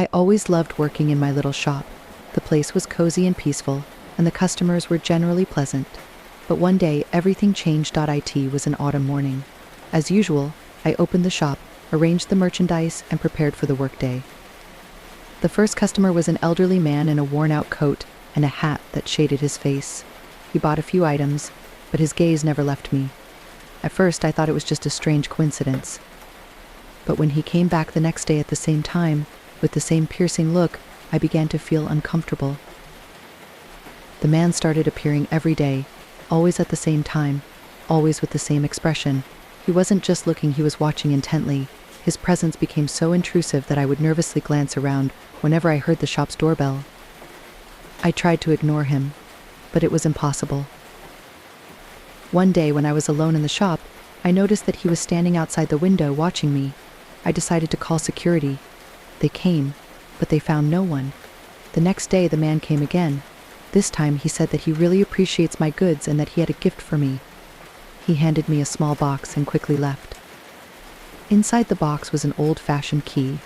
I always loved working in my little shop. The place was cozy and peaceful, and the customers were generally pleasant. But one day, everything changed. It was an autumn morning. As usual, I opened the shop, arranged the merchandise, and prepared for the workday. The first customer was an elderly man in a worn-out coat and a hat that shaded his face. He bought a few items, but his gaze never left me. At first, I thought it was just a strange coincidence. But when he came back the next day at the same time, with the same piercing look, I began to feel uncomfortable. The man started appearing every day, always at the same time, always with the same expression. He wasn't just looking, he was watching intently. His presence became so intrusive that I would nervously glance around whenever I heard the shop's doorbell. I tried to ignore him, but it was impossible. One day when I was alone in the shop, I noticed that he was standing outside the window watching me. I decided to call security. They came, but they found no one. The next day the man came again. This time he said that he really appreciates my goods and that he had a gift for me. He handed me a small box and quickly left. Inside the box was an old-fashioned key,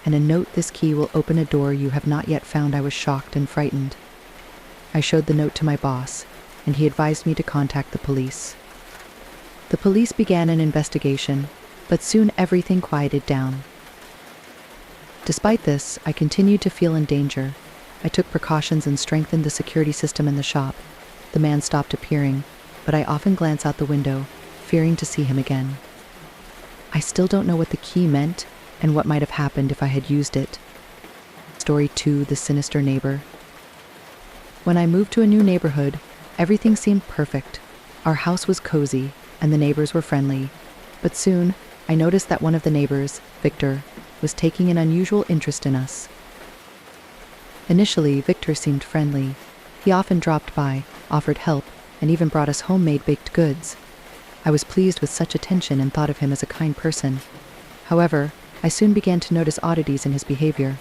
and a note: "This key will open a door you have not yet found." I was shocked and frightened. I showed the note to my boss, and he advised me to contact the police. The police began an investigation, but soon everything quieted down. Despite this, I continued to feel in danger. I took precautions and strengthened the security system in the shop. The man stopped appearing, but I often glanced out the window, fearing to see him again. I still don't know what the key meant and what might have happened if I had used it. Story 2: The Sinister Neighbor. When I moved to a new neighborhood, everything seemed perfect. Our house was cozy, and the neighbors were friendly. But soon, I noticed that one of the neighbors, Victor, was taking an unusual interest in us. Initially, Victor seemed friendly. He often dropped by, offered help, and even brought us homemade baked goods. I was pleased with such attention and thought of him as a kind person. However, I soon began to notice oddities in his behavior.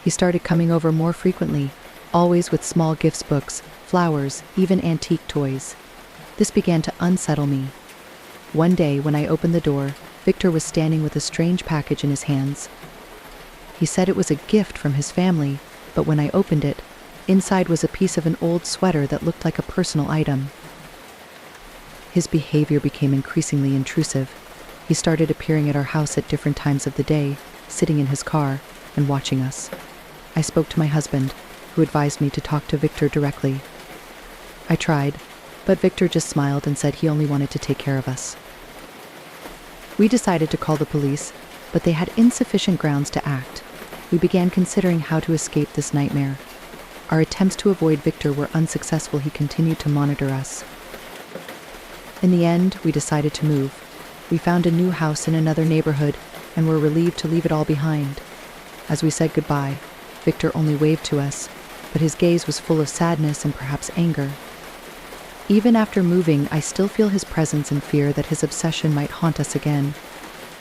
He started coming over more frequently, always with small gifts, books, flowers, even antique toys. This began to unsettle me. One day, when I opened the door, Victor was standing with a strange package in his hands. He said it was a gift from his family, but when I opened it, inside was a piece of an old sweater that looked like a personal item. His behavior became increasingly intrusive. He started appearing at our house at different times of the day, sitting in his car, and watching us. I spoke to my husband, who advised me to talk to Victor directly. I tried, but Victor just smiled and said he only wanted to take care of us. We decided to call the police, but they had insufficient grounds to act. We began considering how to escape this nightmare. Our attempts to avoid Victor were unsuccessful. He continued to monitor us. In the end, we decided to move. We found a new house in another neighborhood and were relieved to leave it all behind. As we said goodbye, Victor only waved to us, but his gaze was full of sadness and perhaps anger. Even after moving, I still feel his presence and fear that his obsession might haunt us again.